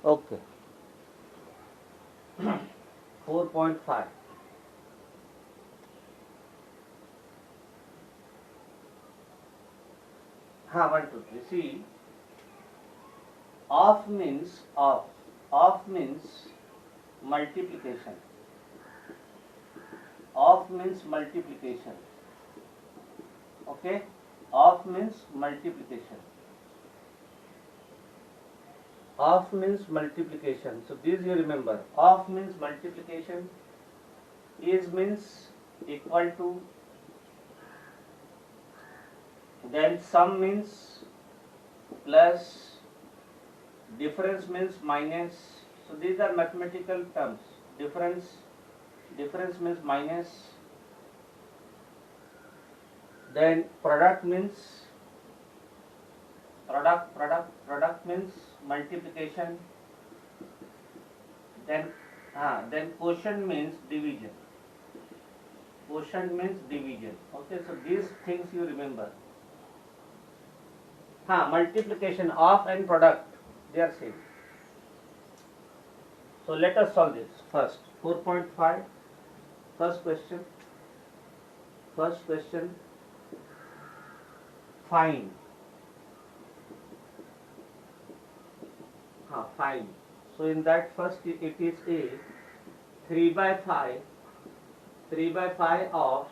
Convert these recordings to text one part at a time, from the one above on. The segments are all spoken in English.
Okay. 4.5. Ha, 1, 2, 3. See, off means off. Off means multiplication. Off means multiplication. Okay? Off means multiplication. Off means multiplication. So this you remember. Off means multiplication. Is means equal to. Then sum means plus. Difference means minus. So these are mathematical terms. Difference means minus. Then product means product means multiplication. Then quotient means division. Quotient means division. Okay, so these things you remember. Multiplication of and product, they are same. So let us solve this first. 4.5. First question. Find. Find. So in that first it is a 3 by 5 of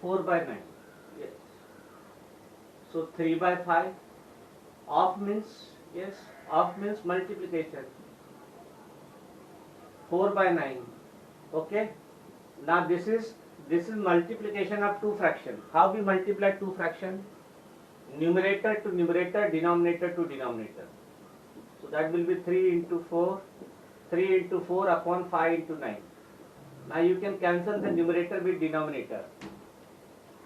4 by 9. Yes. So 3 by 5 off means multiplication. 4 by 9. Okay. Now this is multiplication of two fractions. How we multiply two fractions? Numerator to numerator, denominator to denominator. So that will be 3 into 4 upon 5 into 9. Now you can cancel the numerator with denominator.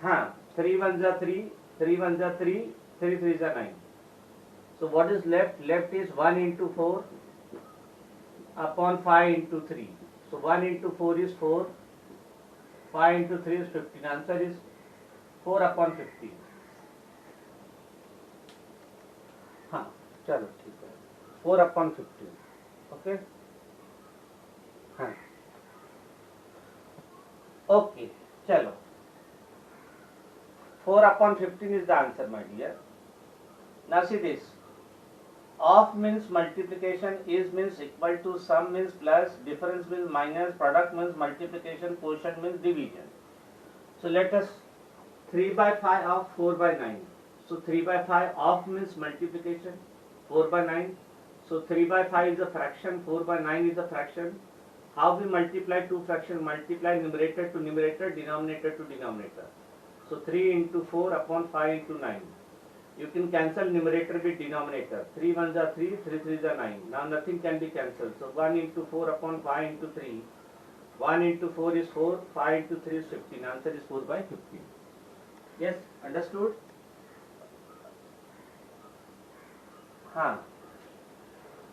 3 ones are 3, 3 ones are 3, 3 threes are 9. So what is left? Left is 1 into 4 upon 5 into 3. So 1 into 4 is 4, 5 into 3 is 15. Answer is 4 upon 15. चलो ठीक है 4 upon 15. Okay. Okay, चलो 4 upon 15 is the answer, my dear. Now see this. Off means multiplication, is means equal to, sum means plus, difference means minus, product means multiplication, quotient means division. So let us 3 by 5 of 4 by 9. So 3 by 5 off means multiplication, 4 by 9. So 3 by 5 is a fraction, 4 by 9 is a fraction. How we multiply two fractions? Multiply numerator to numerator, denominator to denominator. So 3 into 4 upon 5 into 9. You can cancel numerator with denominator. 3 ones are 3, 3 threes are 9. Now nothing can be cancelled. So 1 into 4 upon 5 into 3. 1 into 4 is 4, 5 into 3 is 15. Answer is 4 by 15. Yes, understood?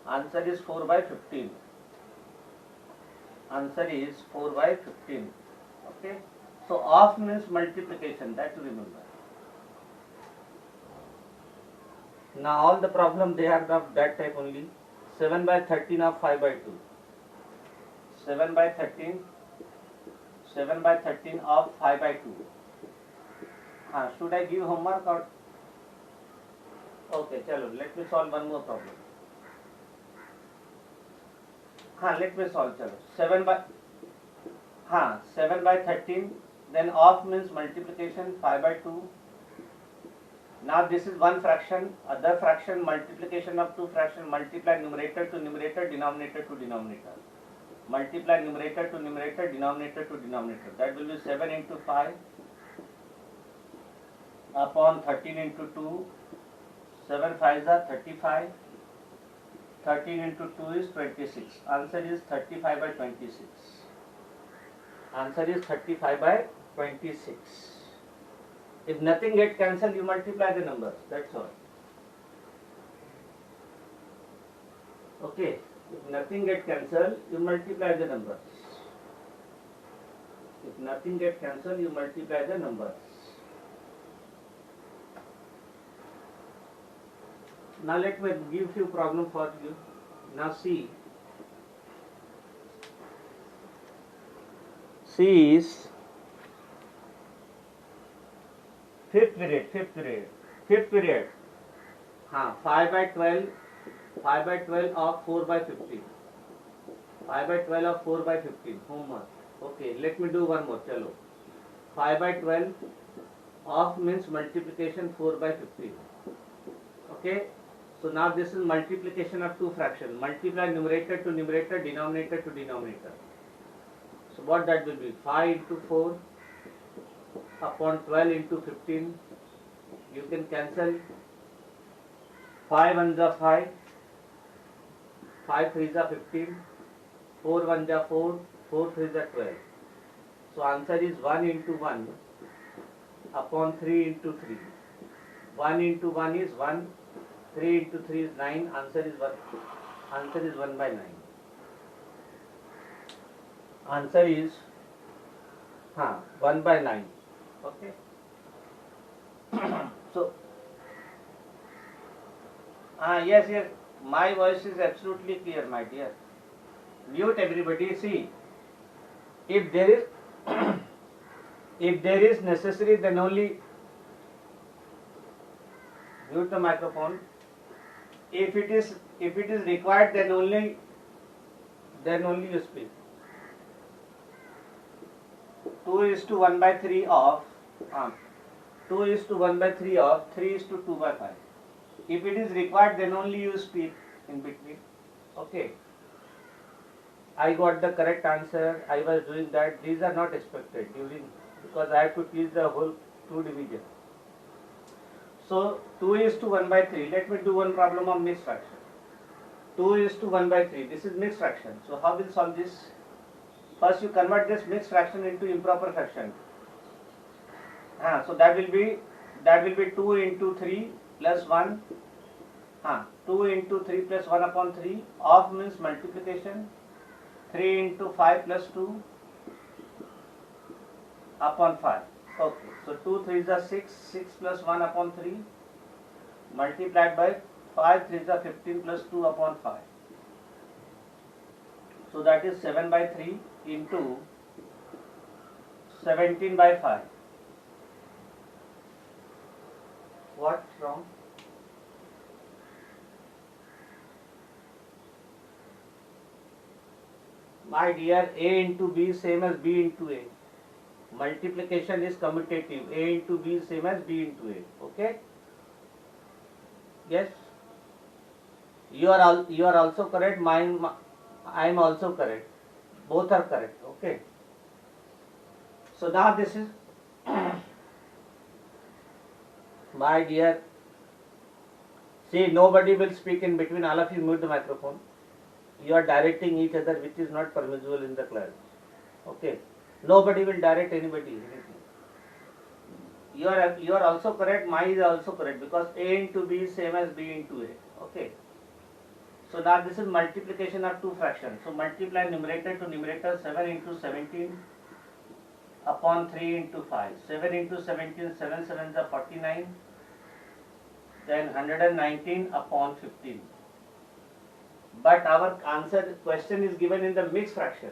Answer is 4 by 15. Answer is 4 by 15. Okay. So off means multiplication. That you remember. Now all the problem they are of that type only. 7 by 13 of 5 by 2. 7 by 13 of 5 by 2. Should I give homework or? Okay, chalo, let me solve one more problem. Let me solve, chalo. 7 by 13, then off means multiplication, 5 by 2. Now this is one fraction, other fraction, multiplication of two fractions, multiply numerator to numerator, denominator to denominator. Multiply numerator to numerator, denominator to denominator. That will be 7 into 5 upon 13 into 2. 7 5s are 35. 13 into 2 is 26. Answer is 35 by 26. Answer is 35 by 26. If nothing get cancelled, you multiply the numbers. That's all. Okay. If nothing get cancelled, you multiply the numbers. If nothing get cancelled, you multiply the numbers. Now let me give few problem for you. Now see. C is fifth period. हाँ 5/12 of 4/15. 5/12 of 4/15 homework. Okay, let me do one more. चलो 5/12 of means multiplication 4/15. Okay, so now this is multiplication of two fractions. Multiply numerator to numerator, denominator to denominator. So what that will be? 5 into 4 upon 12 into 15. You can cancel. 5 1s are 5, 5 3s are 15, 4 1s are 4, 4 3s are 12. So answer is 1 into 1 upon 3 into 3. 1 into 1 is 1, 3 into 3 is 9. Answer is 1. Answer is 1/9. Answer is 1/9. Okay. So yes, my voice is absolutely clear, my dear. Mute everybody. See, if there is if there is necessary, then only mute the microphone. If it is required, then only you speak. 2:1/3 of 2:1/3 of 3:2/5. If it is required, then only you speak in between. Okay. I got the correct answer. I was doing that. These are not expected because I have to teach the whole 2 division. So 2:1/3. Let me do one problem of mixed fraction. 2:1/3. This is mixed fraction. So how will solve this? First you convert this mixed fraction into improper fraction. So that will be 2 into 3 plus 1. 2 into 3 plus 1 upon 3. Of means multiplication. 3 into 5 plus 2 upon 5. Okay. So 2 3s are 6. 6 plus 1 upon 3 multiplied by 5 3s are 15 plus 2 upon 5. So that is 7/3 into 17/5. What's wrong? My dear, A into B same as B into A. Multiplication is commutative. A into B same as B into A. Okay? Yes. You are also correct. I am also correct. Both are correct. Okay. So now this is my dear. See, nobody will speak in between. All of you mute the microphone. You are directing each other, which is not permissible in the class. Okay. Nobody will direct anybody. Anything. You are also correct. Mine is also correct because A into B is same as B into A. Okay. So now this is multiplication of two fractions. So multiply numerator to numerator. 7 into 17 upon 3 into 5. 7 into 17, 7 7s are 49. Then 119 upon 15. But our answer question is given in the mixed fraction.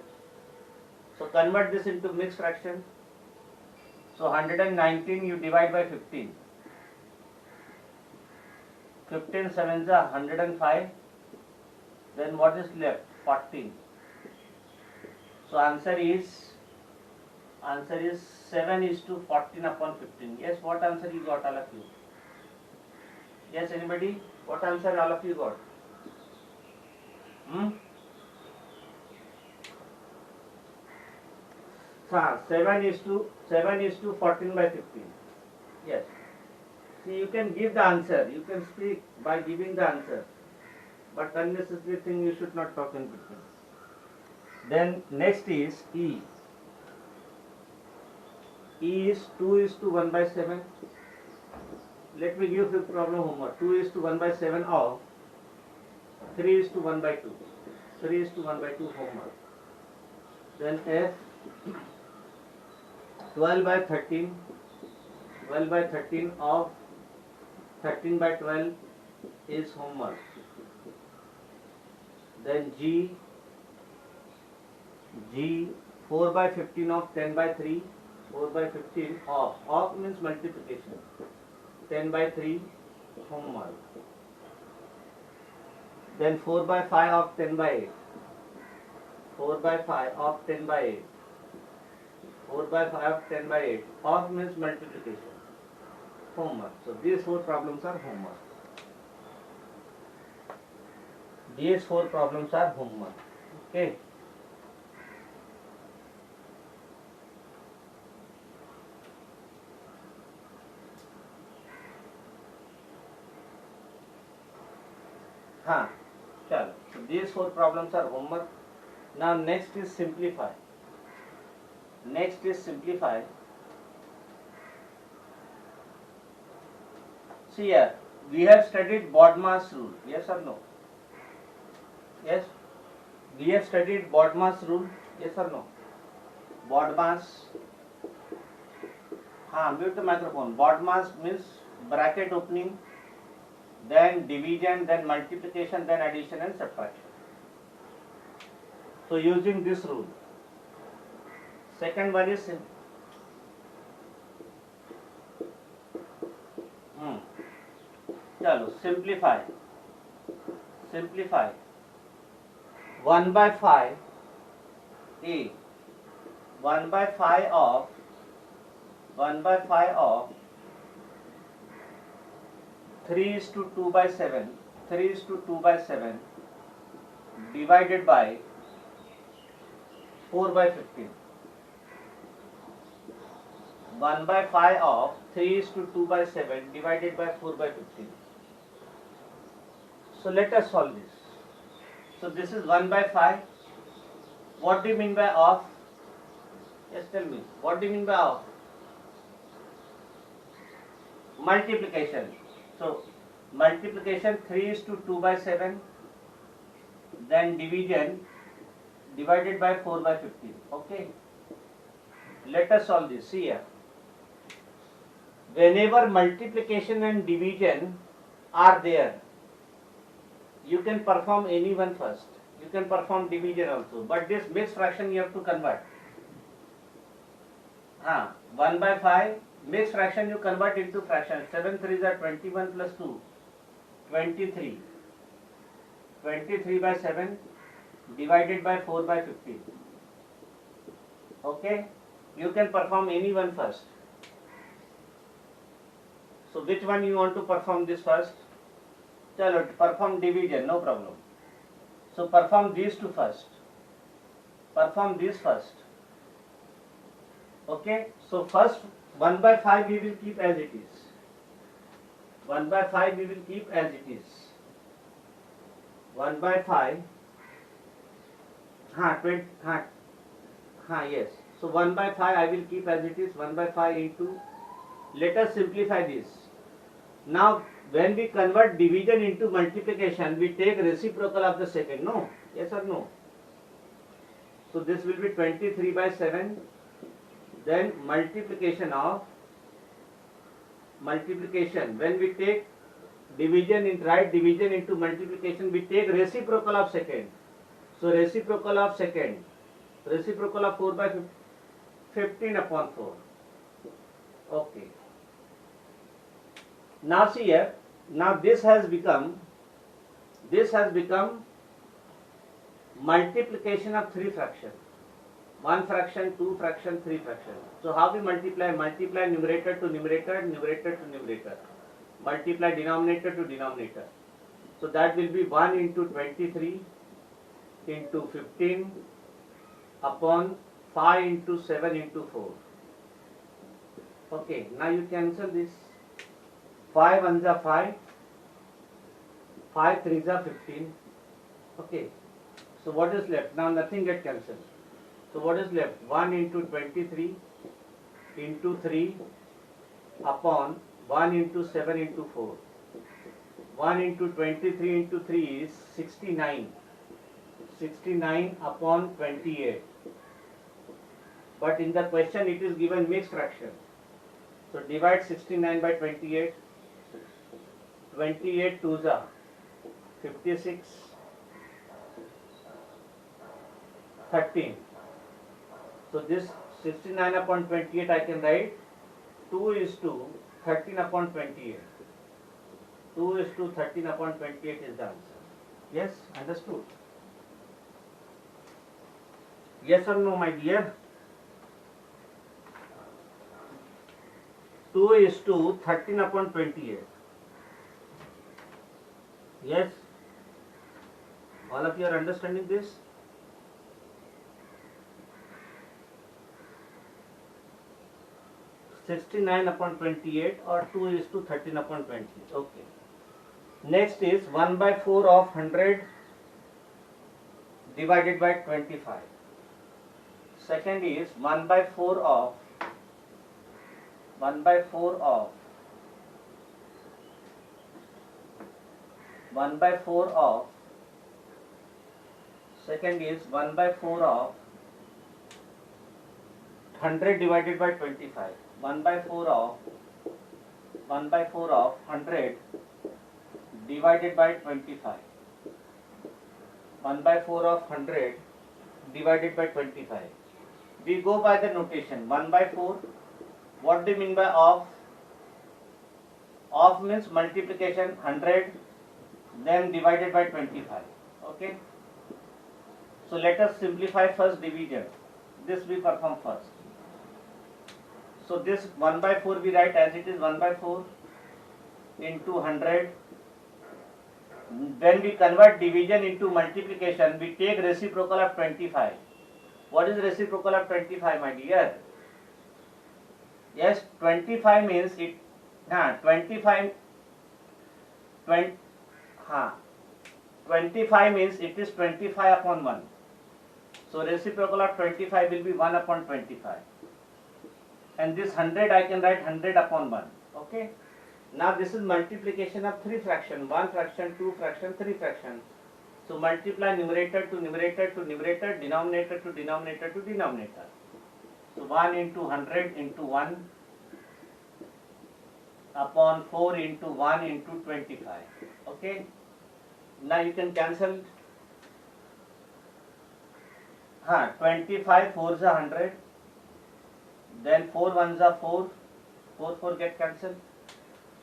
So convert this into mixed fraction. So 119 you divide by 15. 15 sevens are 105. Then what is left? 14. So answer is 7:14 upon 15. Yes, what answer you got, all of you? Yes, anybody? What answer all of you got? 7:14/15. Yes. See, you can give the answer. You can speak by giving the answer. But unnecessary thing you should not talk in between. Then next is E. E is 2:1/7. Let me give you problem homework. 2:1/7 of 3:1/2. 3:1/2 homework. Then F 12/13. 12/13 of 13/12. is homework. Then G 4 by 15 of 10 by 3, 4 by 15 of means multiplication, 10 by 3 homework. Then 4 by 5 of 10 by 8, 4 by 5 of 10 by 8, 4 by 5 of 10 by 8 of means multiplication, homework. So these four problems are homework. These four problems are homework. Okay. Chalo. So these four problems are homework. Now next is simplify. Next is simplify. See here, we have studied BODMAS rule. Yes or no? Yes. We have studied BODMAS rule. Yes or no? BODMAS. Mute the microphone. BODMAS means bracket opening, then division, then multiplication, then addition and subtraction. So using this rule. Second one is chalo, simplify. Simplify. 1 by 5 A. 1 by 5 of 3 is to 2 by 7, 3 is to 2 by 7 divided by 4 by 15. 1 by 5 of 3 is to 2 by 7 divided by 4 by 15. So let us solve this. So this is 1 by 5. What do you mean by of? Yes, tell me. What do you mean by of? Multiplication. So multiplication 3 is to 2 by 7, then division divided by 4 by 15. Okay. Let us solve this. See here. Whenever multiplication and division are there, you can perform any one first. You can perform division also. But this mixed fraction you have to convert. 1 by 5 mixed fraction you convert into fraction. 7 3s are 21 plus 2, 23. 23 by 7 divided by 4 by 15. Okay? You can perform any one first. So which one you want to perform this first? Chalo, perform division, no problem. So perform these two first. Perform this first. Okay? So first 1 by 5 we will keep as it is. 1 by 5 we will keep as it is. 1 by 5. Yes. So 1 by 5 I will keep as it is. 1 by 5 into. Let us simplify this. Now when we convert division into multiplication, we take reciprocal of the second. No? Yes or no? So this will be 23 by 7. Then multiplication. When we take division write division into multiplication, we take reciprocal of second. So reciprocal of second. Reciprocal of 4 by 15 upon 4. Okay. Now see here. Now this has become multiplication of 3 fractions. 1 fraction, 2 fraction, 3 fraction. So how we multiply? Multiply numerator to numerator, numerator to numerator. Multiply denominator to denominator. So that will be 1 into 23 into 15 upon 5 into 7 into 4. Okay, now you cancel this. 5 1s are 5, 5 3s are 15. Okay, so what is left? Now nothing get cancelled. So what is left? 1 into 23 into 3 upon 1 into 7 into 4. 1 into 23 into 3 is 69. 69 upon 28. But in the question it is given mixed fraction. So divide 69 by 28. 28 twos are 56, 13. So this 69 upon 28 I can write 2 is to 13 upon 28. 2 is to 13 upon 28 is the answer. Yes, understood. Yes or no, my dear? 2 is to 13 upon 28. Yes? All of you are understanding this? (69 upon 28) or 2 is to 13 upon 20. Okay. Next is 1 by 4 of 100 divided by 25. Second is 1 by 4 of 1 by 4 of 1 by 4 of second is 1 by 4 of 100 divided by 25. 1 by 4 of 1 by 4 of 100 divided by 25. 1 by 4 of 100 divided by 25. We go by the notation 1 by 4. What do you mean by of? Of means multiplication 100 then divided by 25. Okay. So let us simplify first division. This we perform first. So this 1 by 4 we write as it is 1 by 4 into 100. When we convert division into multiplication, we take reciprocal of 25. What is reciprocal of 25, my dear? Yes, 25 means it. 25 means it is 25 upon 1. So reciprocal of 25 will be 1 upon 25. And this 100 I can write 100 upon 1. Okay. Now this is multiplication of 3 fractions. 1 fraction, 2 fraction, 3 fraction. So multiply numerator to numerator to numerator, denominator to denominator to denominator. So 1 into 100 into 1 upon 4 into 1 into 25. Okay. Now you can cancel. 25 4s are 100. Then 4 1s are 4. 4 get cancelled.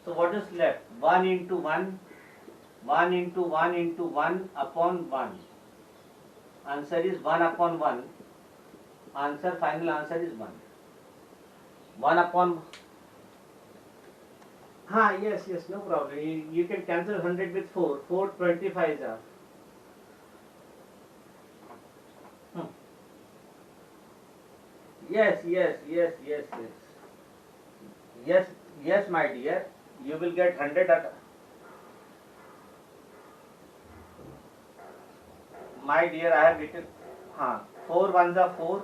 So what is left? 1 into 1. 1 into 1 into 1 upon 1. Answer is 1 upon 1. Final answer is 1. 1 upon. Yes, no problem. You can cancel 100 with 4. 4 25s are. Yes, my dear. You will get 100 at. My dear, I have written. 4 1s are 4.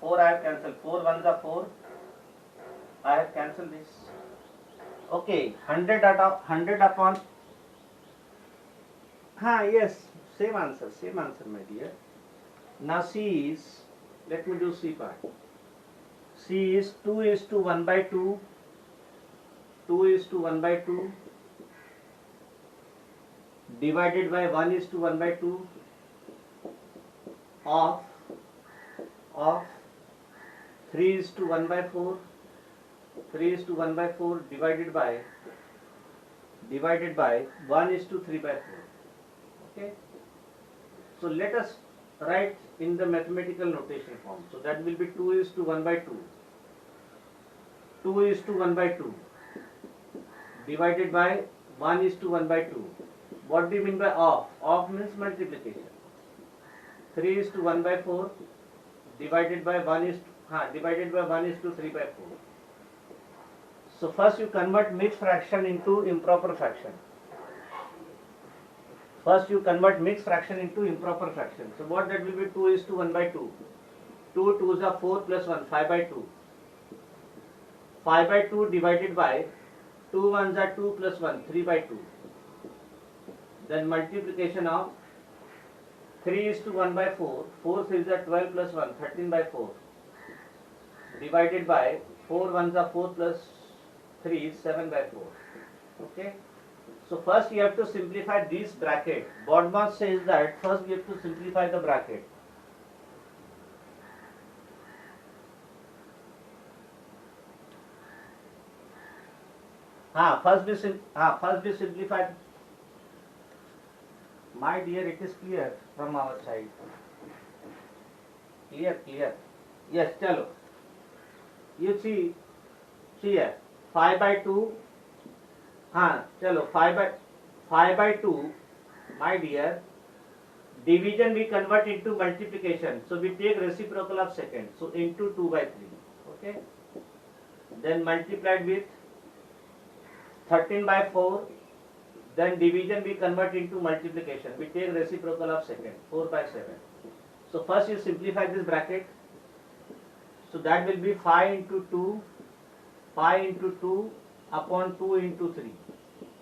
4 I have cancelled. 4 1s are 4. I have cancelled this. Okay, 100 upon. Yes, same answer, my dear. Now C is. Let me do C part. C is 2 is to 1 by 2. 2 is to 1 by 2 divided by 1 is to 1 by 2 of 3 is to 1 by 4. 3 is to 1 by 4 divided by 1 is to 3 by 4. Okay. So let us write in the mathematical notation form. So that will be 2 is to 1 by 2. 2 is to 1 by 2 divided by 1 is to 1 by 2. What do you mean by of? Of means multiplication. 3 is to 1 by 4 divided by 1 is to 3 by 4. So first you convert mixed fraction into improper fraction. So what that will be 2 is to 1 by 2. 2 2s are 4 plus 1, 5 by 2. 5 by 2 divided by 2 1s are 2 plus 1, 3 by 2. Then multiplication of 3 is to 1 by 4. 4 3s are 12 plus 1, 13 by 4. Divided by 4 1s are 4 plus 3 is 7 by 4. Okay. So first you have to simplify this bracket. Bodmas says that first we have to simplify the bracket. First we simplify. My dear, it is clear from our side. Clear. Yes, chalo. You see here 5 by 2. Chalo 5 by 2. My dear, division we convert into multiplication. So we take reciprocal of second. So into 2 by 3. Okay. Then multiplied with 13 by 4. Then division we convert into multiplication. We take reciprocal of second. 4 by 7. So first you simplify this bracket. So that will be 5 into 2. 5 into 2 upon 2 into 3.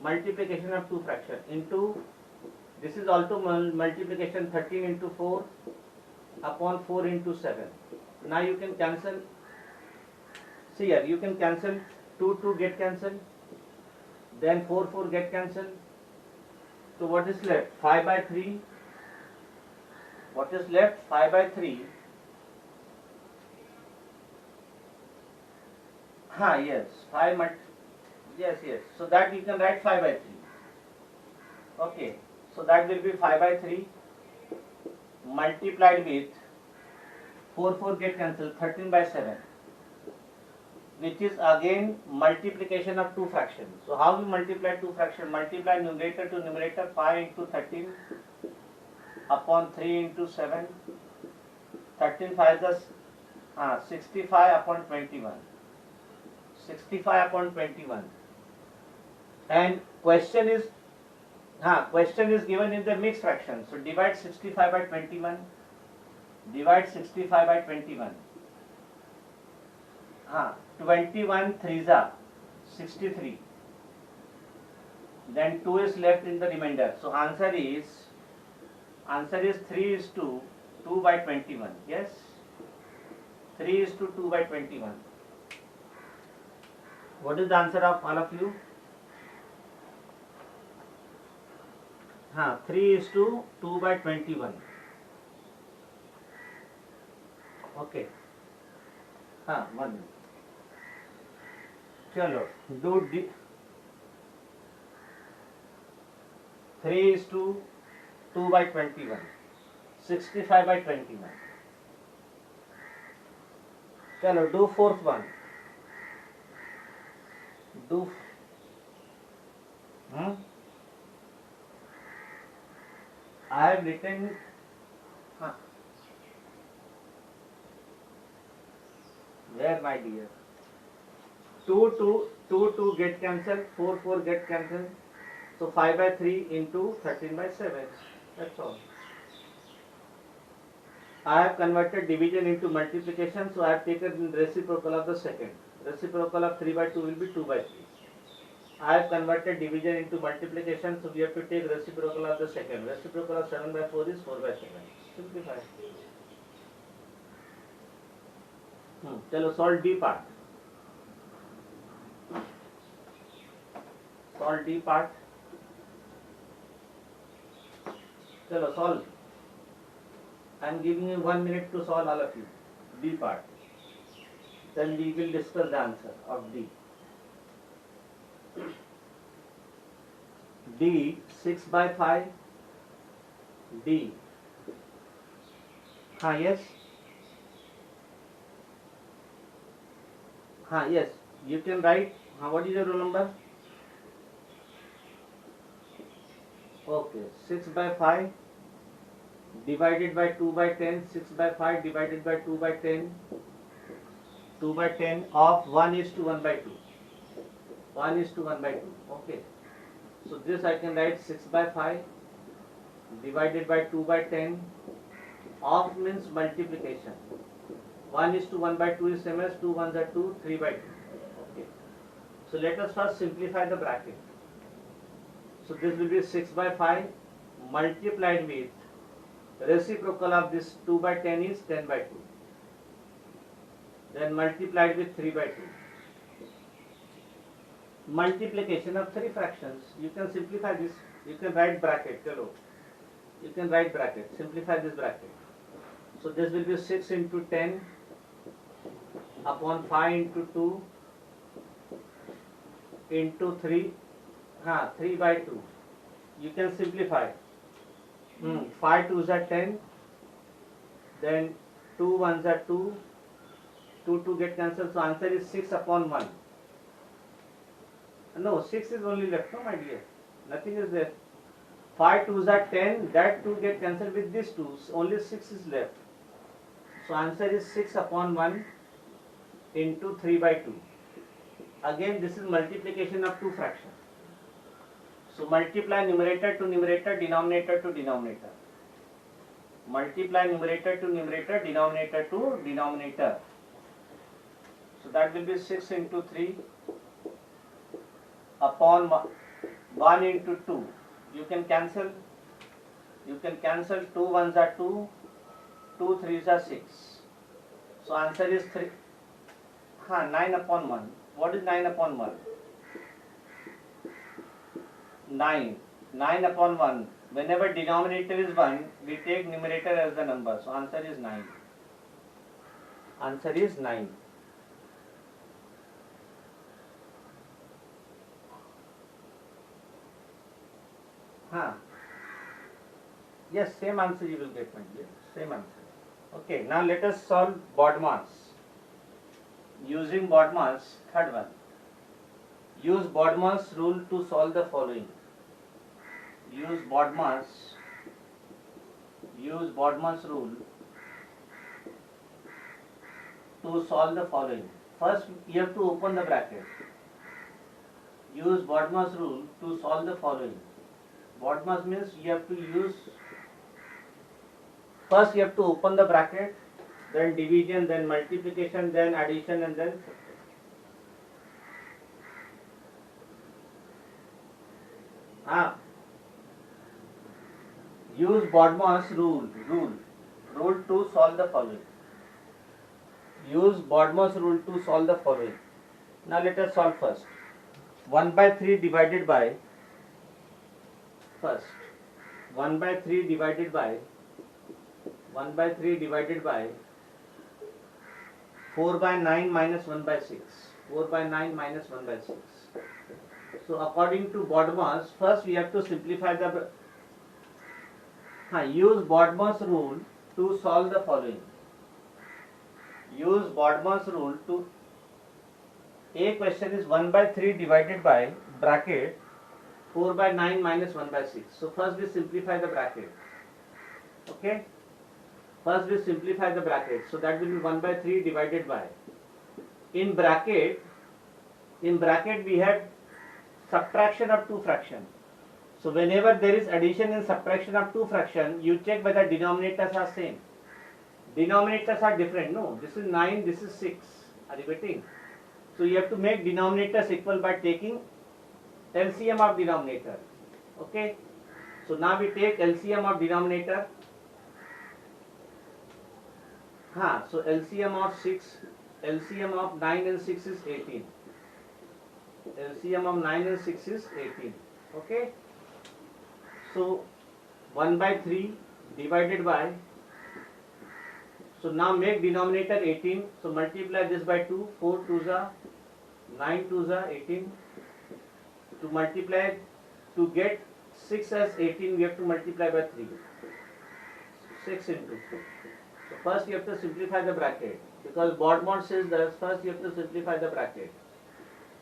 Multiplication of two fraction into, this is also multiplication 13 into 4 upon 4 into 7. Now you can cancel. See here, you can cancel 2 get cancelled. Then 4 get cancelled. So what is left? 5 by 3. What is left? 5 by 3. Yes. 5 yes. So that you can write 5 by 3. Okay. So that will be 5 by 3 multiplied with 4 get cancelled, 13 by 7, which is again multiplication of two fractions. So how we multiply two fractions? Multiply numerator to numerator, 5 into 13 upon 3 into 7. 13 5 is 65 upon 21. 65 upon 21. And question is given in the mixed fraction. So divide 65 by 21. Divide 65 by 21. 21 3s are 63. Then 2 is left in the remainder. So answer is 3 is to 2 by 21. Yes? 3 is to 2 by 21. What is the answer of all of you? 3 is to 2 by 21. Okay. 1 minute. Chalo, do 3 is to 2 by 21. 65 by 21. Chalo, do fourth one. Do I have written where, my dear? 2 get cancelled, 4 get cancelled. So 5 by 3 into 13 by 7. That's all. I have converted division into multiplication, so I have taken reciprocal of the second. Reciprocal of 3 by 2 will be 2 by 3. I have converted division into multiplication, so we have to take reciprocal of the second. Reciprocal of 7 by 4 is 4 by 7. Simplify. Chalo, solve D part. Solve D part. Chalo, solve. I am giving you 1 minute to solve all of you. D part. Then we will discuss the answer of D. D 6 by 5. D. Yes. Yes. You can write. What is your roll number? Okay. 6 by 5 divided by 2 by 10. 6 by 5 divided by 2 by 10. 2 by 10 of 1 is to 1 by 2. 1 is to 1 by 2. Okay. So this I can write 6 by 5 divided by 2 by 10. Of means multiplication. 1 is to 1 by 2 is same as 2 1s are 2, 3 by 2. Okay. So let us first simplify the bracket. So this will be 6 by 5 multiplied with reciprocal of this 2 by 10 is 10 by 2. Then multiplied with 3 by 2. multiplication of three fractions. You can simplify this. You can write bracket. Chalo. You can write bracket. Simplify this bracket. So this will be 6 into 10 upon 5 into 2 into 3. 3 by 2. You can simplify. 5 2s are 10. Then 2 1s are 2. 2 get cancelled. So answer is 6 upon 1. No, 6 is only left. No, my dear. Nothing is there. 5 2s are 10. That 2 get cancelled with this 2. Only 6 is left. So answer is 6 upon 1 into 3 by 2. Again, this is multiplication of two fractions. So multiply numerator to numerator, denominator to denominator. Multiply numerator to numerator, denominator to denominator. So that will be 6 into 3 upon 1 into 2. You can cancel. 2 1s are 2. 2 3s are 6. So answer is 3. 9 upon 1. What is 9 upon 1? 9. 9 upon 1. Whenever denominator is 1, we take numerator as the number. So answer is 9. Answer is 9. Yes, same answer you will get, my dear. Same answer. Okay, now let us solve BODMAS. Using BODMAS, third one. Use BODMAS rule to solve the following. Use BODMAS rule to solve the following. First, you have to open the bracket. Use BODMAS rule to solve the following. BODMAS means you have to use. First, you have to open the bracket, then division, then multiplication, then addition, and then use BODMAS rule to solve the following. Use BODMAS rule to solve the following. Now let us solve first. 1 by 3 divided by 1 by 3 divided by 4 by 9 minus 1 by 6. 4 by 9 minus 1 by 6. So according to BODMAS, first we have to simplify the. Use BODMAS rule to solve the following. Use BODMAS rule to. A question is 1 by 3 divided by bracket 4 by 9 minus 1 by 6. So first we simplify the bracket. Okay. First we simplify the bracket. So that will be 1 by 3 divided by. In bracket we have subtraction of two fractions. So whenever there is addition and subtraction of two fractions, you check whether denominators are same. Denominators are different. No, this is 9, this is 6. Are you getting? So you have to make denominators equal by taking LCM of denominator. Okay. So now we take LCM of denominator. So LCM of 9 and 6 is 18. LCM of 9 and 6 is 18. Okay. So 1 by 3 divided by. So now make denominator 18. So multiply this by 2. 4 2s are 9 2s are 18. To multiply, to get 6 as 18, we have to multiply by 3. 6 into 4. So first you have to simplify the bracket. Because BODMAS says that first you have to simplify the bracket.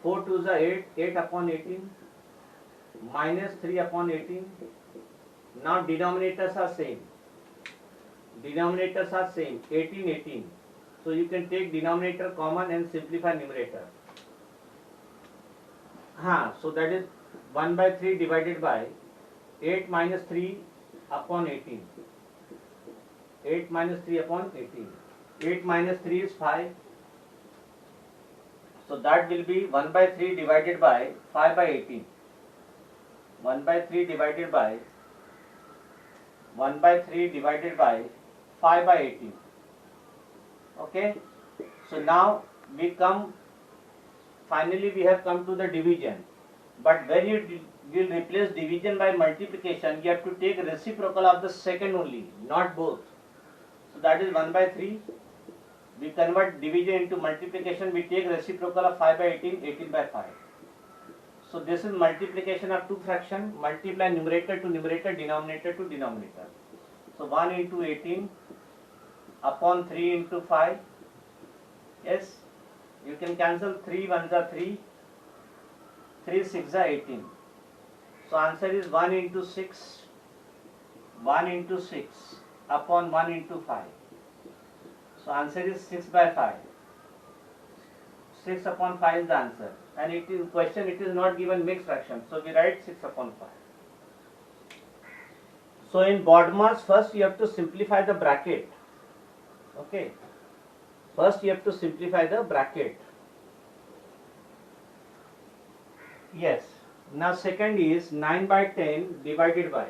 4 2s are 8. 8 upon 18. Minus 3 upon 18. Now denominators are same. 18 18. So you can take denominator common and simplify numerator. So that is 1 by 3 divided by 8 minus 3 upon 18. 8 minus 3 upon 18. 8 minus 3 is 5. So that will be 1 by 3 divided by 5 by 18. 1 by 3 divided by 5 by 18. Okay. So now we come finally we have come to the division. But when you will replace division by multiplication, you have to take reciprocal of the second only, not both. So that is 1 by 3. We convert division into multiplication, we take reciprocal of 5 by 18, 18 by 5. So this is multiplication of two fractions, multiply numerator to numerator, denominator to denominator. So 1 into 18 upon 3 into 5. Yes, you can cancel 3 1s are 3, 3 6 are 18. So answer is 1 into 6, 1 into 6 upon 1 into 5. So answer is 6 by 5. 6 upon 5 is the answer. And it is question, it is not given mixed fraction. So we write 6 upon 5. So in BODMAS, first you have to simplify the bracket. Okay. First you have to simplify the bracket. Yes. Now second is 9 by 10 divided by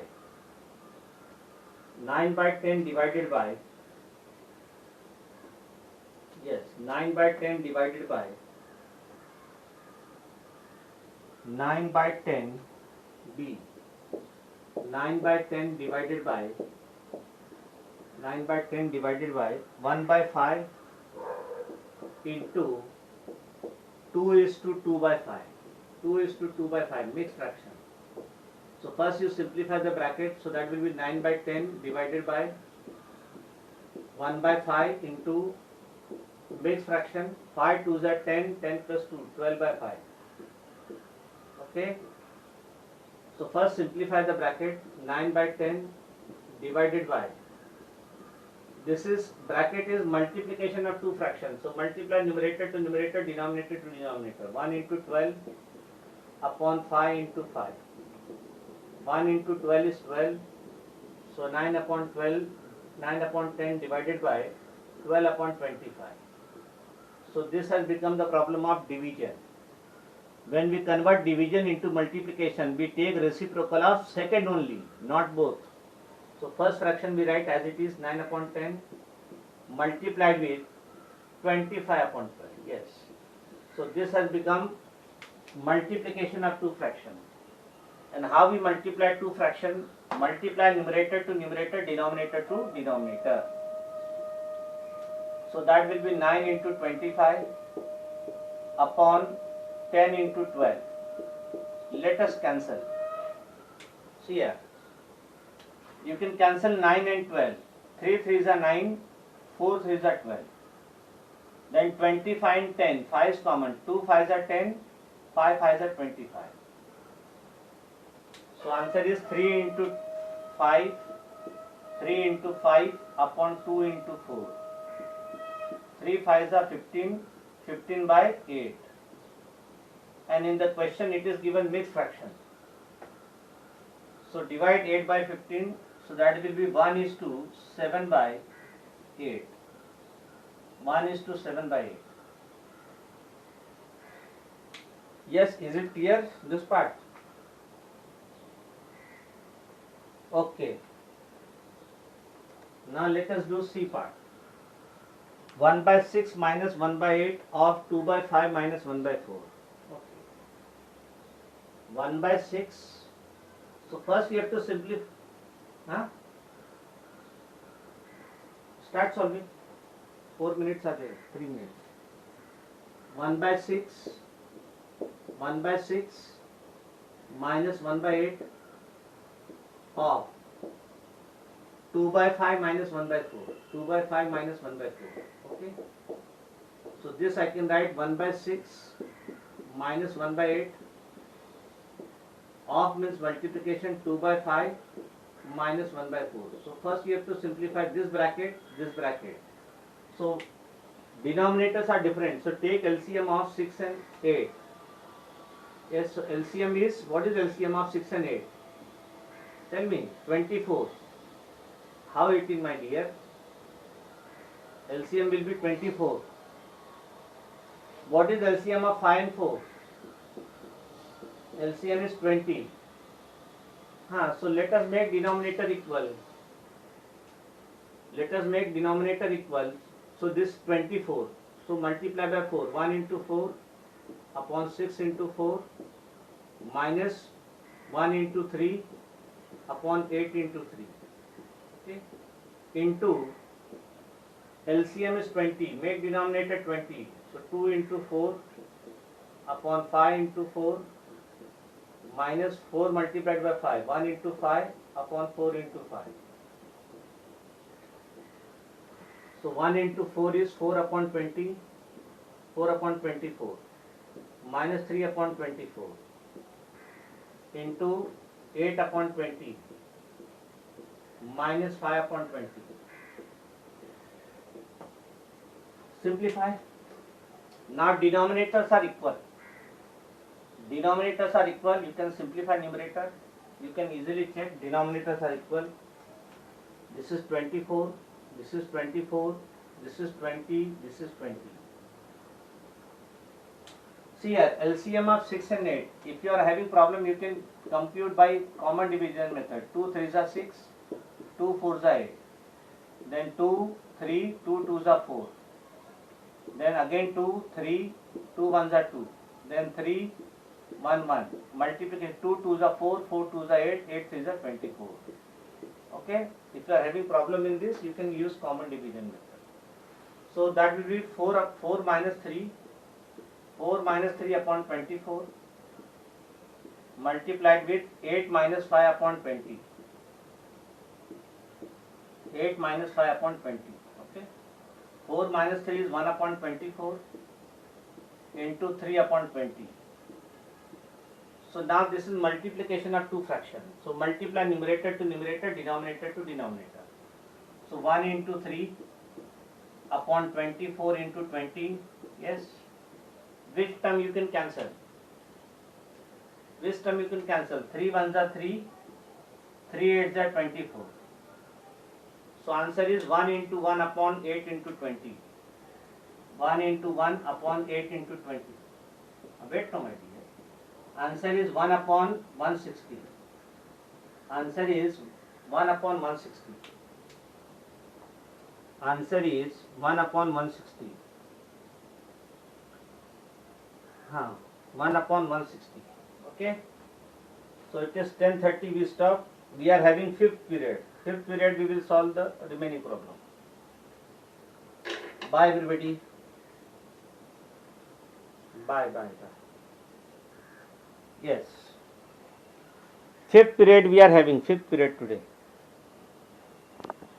9 by 10 divided by, yes, 9 by 10 divided by 9 by 10 b, 9 by 10 divided by 9 by 10 divided by 1 by 5 into 2 is to 2 by 5. 2 is to 2 by 5, mixed fraction. So first you simplify the bracket, so that will be 9 by 10 divided by 1 by 5 into mixed fraction, 5 2s are 10, 10 plus 2, 12 by 5. Okay. So first simplify the bracket, 9 by 10 divided by, this is bracket is multiplication of two fractions. So multiply numerator to numerator, denominator to denominator. 1 into 12 upon 5 into 5. 1 into 12 is 12. So 9 upon 12, 9 upon 10 divided by 12 upon 25. So this has become the problem of division. When we convert division into multiplication, we take reciprocal of second only, not both. So first fraction we write as it is, 9 upon 10 multiplied with 25 upon 12. Yes. So this has become multiplication of two fractions. And how we multiply two fractions? Multiply numerator to numerator, denominator to denominator. So that will be 9 into 25 upon 10 into 12. Let us cancel. See here. You can cancel 9 and 12. 3 3s are 9, 4 3s are 12. Then 25 and 10. 5 is common. 2 5s are 10, 5 5s are 25. So answer is 3 into 5, 3 into 5 upon 2 into 4. 3 5s are 15, 15 by 8. And in the question it is given mixed fraction. So divide 8 by 15, so that will be 1 is to 7 by 8. 1 is to 7 by 8. Yes, is it clear, this part? Okay. Now let us do C part. 1 by 6 minus 1 by 8 of 2 by 5 minus 1 by 4. Okay. 1 by 6. So first you have to simplify. Start solving. 4 minutes are there. 3 minutes. 1 by 6. 1 by 6 minus 1 by 8 of 2 by 5 minus 1 by 4. 2 by 5 minus 1 by 4. Okay. So this I can write 1 by 6 minus 1 by 8 of means multiplication 2 by 5 minus 1 by 4. So first you have to simplify this bracket, this bracket. So denominators are different. So take LCM of 6 and 8. Yes, so LCM is, what is LCM of 6 and 8? Tell me, 24. How 18, my dear? LCM will be 24. What is LCM of 5 and 4? LCM is 20. So let us make denominator equal. Let us make denominator equal. So this 24. So multiply by 4. 1 into 4, upon 6 into 4 minus 1 into 3 upon 8 into 3. Okay. Into LCM is 20. Make denominator 20. So 2 into 4 upon 5 into 4 minus 4 multiplied by 5. 1 into 5 upon 4 into 5. So 1 into 4 is 4 upon 20, 4 upon 24, minus 3 upon 24, into 8 upon 20, minus 5 upon 20. Simplify. Now denominators are equal. Denominators are equal, you can simplify numerator. You can easily check denominators are equal. This is 24, this is 24, this is 20, this is 20. See here, LCM of 6 and 8. If you are having problem, you can compute by common division method. 2 3s are 6, 2 4s are 8. Then 2, 3, 2 2s are 4. Then again 2, 3, 2 1s are 2. Then 3, 1, 1. Multiplication 2 2s are 4, 4 2s are 8, 8 3s are 24. Okay? If you are having problem in this, you can use common division method. So that will be 4 minus 3, 4 minus 3 upon 24 multiplied with 8 minus 5 upon 20. 8 minus 5 upon 20. Okay? 4 minus 3 is 1 upon 24 into 3 upon 20. So now this is multiplication of two fractions. So multiply numerator to numerator, denominator to denominator. So 1 into 3 upon 24 into 20. Yes. Which term you can cancel? Which term you can cancel? 3 1s are 3, 3 8s are 24. So answer is 1 into 1 upon 8 into 20. 1 into 1 upon 8 into 20. Wait no, my dear. Answer is 1 upon 160. Answer is 1 upon 160. Answer is 1 upon 160. 1 upon 160. Okay. So it is 10:30. We stop. We are having fifth period. Fifth period we will solve the remaining problem. Bye everybody. Bye. Yes. Fifth period we are having. Fifth period today.